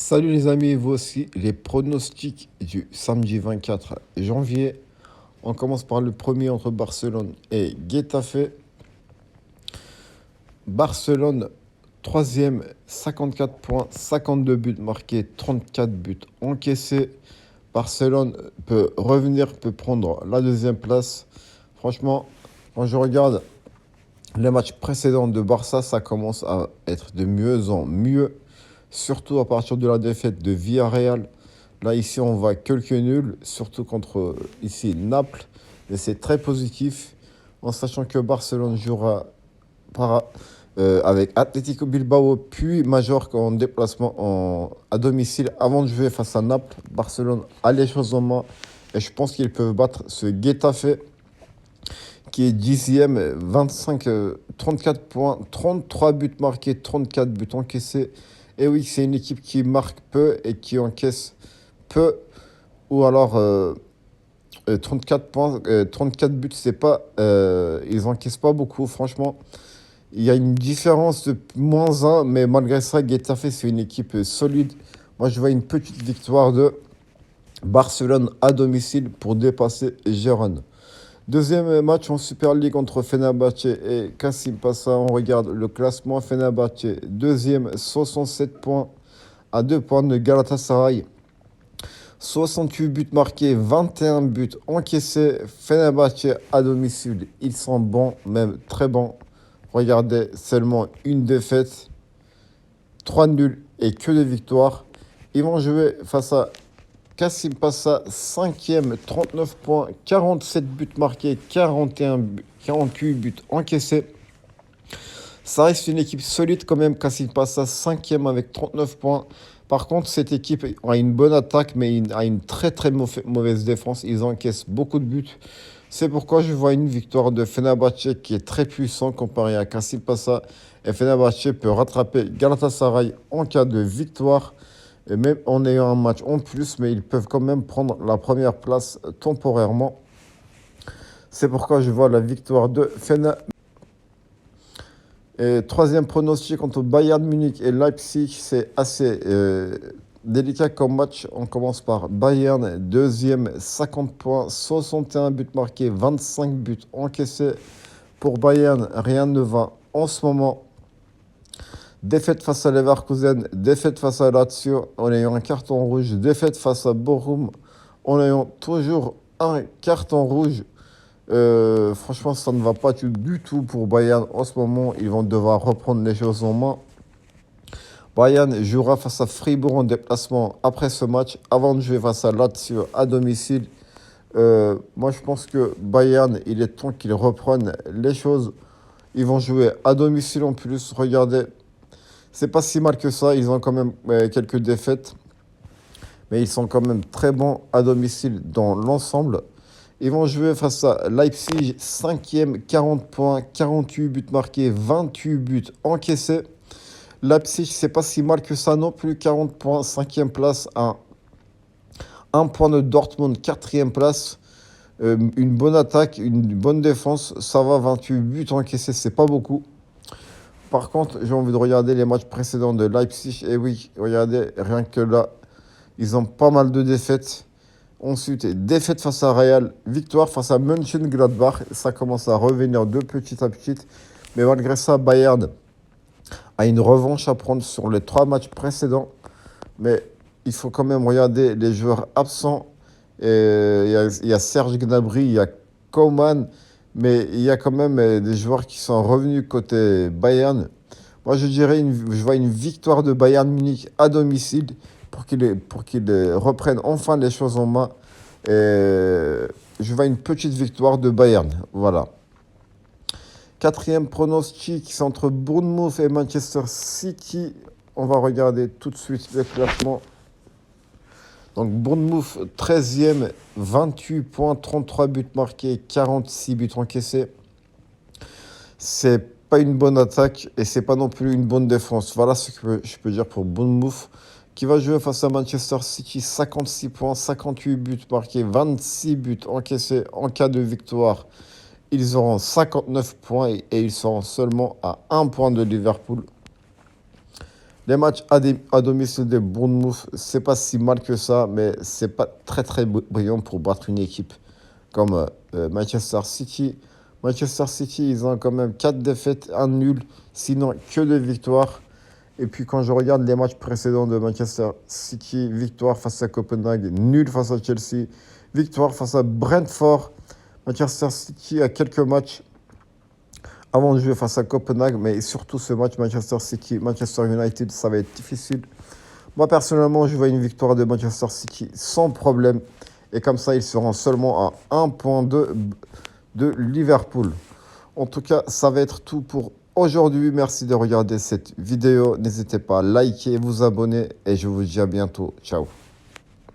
Salut les amis, voici les pronostics du samedi 24 janvier. On commence par le premier entre Barcelone et Getafe. Barcelone, troisième, 54 points, 52 buts marqués, 34 buts encaissés. Barcelone peut revenir, peut prendre la deuxième place. Franchement, quand je regarde les matchs précédents de Barça, ça commence à être de mieux en mieux. Surtout à partir de la défaite de Villarreal. Là, ici, on voit quelques nuls, surtout contre ici Naples. Mais c'est très positif, en sachant que Barcelone jouera avec Atlético Bilbao, puis Majorque en déplacement à domicile avant de jouer face à Naples. Barcelone a les choses en main et je pense qu'ils peuvent battre ce Getafe qui est 10e, 34 points, 33 buts marqués, 34 buts encaissés. Et oui, c'est une équipe qui marque peu et qui encaisse peu. Ou alors 34 points, 34 buts, c'est pas, ils encaissent pas beaucoup, franchement. Il y a une différence de -1, mais malgré ça, Getafe, c'est une équipe solide. Moi, je vois une petite victoire de Barcelone à domicile pour dépasser Gérone. Deuxième match en Super League entre Fenerbahçe et Kassim Passa. On regarde le classement. Fenerbahçe, deuxième, 67 points, à 2 points de Galatasaray. 68 buts marqués, 21 buts encaissés. Fenerbahçe à domicile, ils sont bons, même très bons. Regardez, seulement une défaite, 3 nuls et que des victoires. Ils vont jouer face à Kassim Passa, 5e, 39 points, 47 buts marqués, 48 buts encaissés. Ça reste une équipe solide quand même, Kassim Passa, 5e avec 39 points. Par contre, cette équipe a une bonne attaque, mais a une très très mauvaise défense. Ils encaissent beaucoup de buts. C'est pourquoi je vois une victoire de Fenerbahçe qui est très puissant comparé à Kassim Passa. Et Fenerbahçe peut rattraper Galatasaray en cas de victoire. Et même en ayant un match en plus, mais ils peuvent quand même prendre la première place temporairement. C'est pourquoi je vois la victoire de Fenerbahçe. Et troisième pronostic entre Bayern Munich et Leipzig, c'est assez délicat comme match. On commence par Bayern, deuxième, 50 points, 61 buts marqués, 25 buts encaissés. Pour Bayern, rien ne va en ce moment. Défaite face à Leverkusen, défaite face à Lazio en ayant un carton rouge, défaite face à Bochum en ayant toujours un carton rouge. Franchement, ça ne va pas du tout pour Bayern en ce moment. Ils vont devoir reprendre les choses en main. Bayern jouera face à Fribourg en déplacement après ce match, avant de jouer face à Lazio à domicile. Moi, je pense que Bayern, il est temps qu'ils reprennent les choses. Ils vont jouer à domicile en plus. Regardez, c'est pas si mal que ça. Ils ont quand même quelques défaites. Mais ils sont quand même très bons à domicile dans l'ensemble. Ils vont jouer face à Leipzig, 5e, 40 points, 48 buts marqués, 28 buts encaissés. Leipzig, c'est pas si mal que ça non plus, 40 points, 5e place à 1 point de Dortmund, 4e place. Une bonne attaque, une bonne défense, ça va, 28 buts encaissés, c'est pas beaucoup. Par contre, j'ai envie de regarder les matchs précédents de Leipzig. Et oui, regardez, rien que là, ils ont pas mal de défaites. Ensuite, défaite face à Real, victoire face à Mönchengladbach. Ça commence à revenir de petit à petit. Mais malgré ça, Bayern a une revanche à prendre sur les 3 matchs précédents. Mais il faut quand même regarder les joueurs absents. Il y a Serge Gnabry, il y a Coman. Mais il y a quand même des joueurs qui sont revenus côté Bayern. Moi, je vois une victoire de Bayern Munich à domicile pour qu'ils reprennent enfin les choses en main. Et je vois une petite victoire de Bayern. Voilà. Quatrième pronostic, c'est entre Bournemouth et Manchester City. On va regarder tout de suite le classement. Donc Bournemouth, 13e, 28 points, 33 buts marqués, 46 buts encaissés. C'est pas une bonne attaque et c'est pas non plus une bonne défense. Voilà ce que je peux dire pour Bournemouth, qui va jouer face à Manchester City, 56 points, 58 buts marqués, 26 buts encaissés. En cas de victoire, ils auront 59 points et ils seront seulement à 1 point de Liverpool. Les matchs à domicile de Bournemouth, c'est pas si mal que ça, mais c'est pas très très brillant pour battre une équipe comme Manchester City. Manchester City, ils ont quand même 4 défaites, un nul, sinon que de victoires. Et puis quand je regarde les matchs précédents de Manchester City, victoire face à Copenhague, nul face à Chelsea, victoire face à Brentford. Manchester City a quelques matchs avant de jouer face à Copenhague, mais surtout ce match Manchester City, Manchester United, ça va être difficile. Moi personnellement, je vois une victoire de Manchester City sans problème. Et comme ça, ils seront seulement à 1 point de Liverpool. En tout cas, ça va être tout pour aujourd'hui. Merci de regarder cette vidéo. N'hésitez pas à liker, vous abonner et je vous dis à bientôt. Ciao.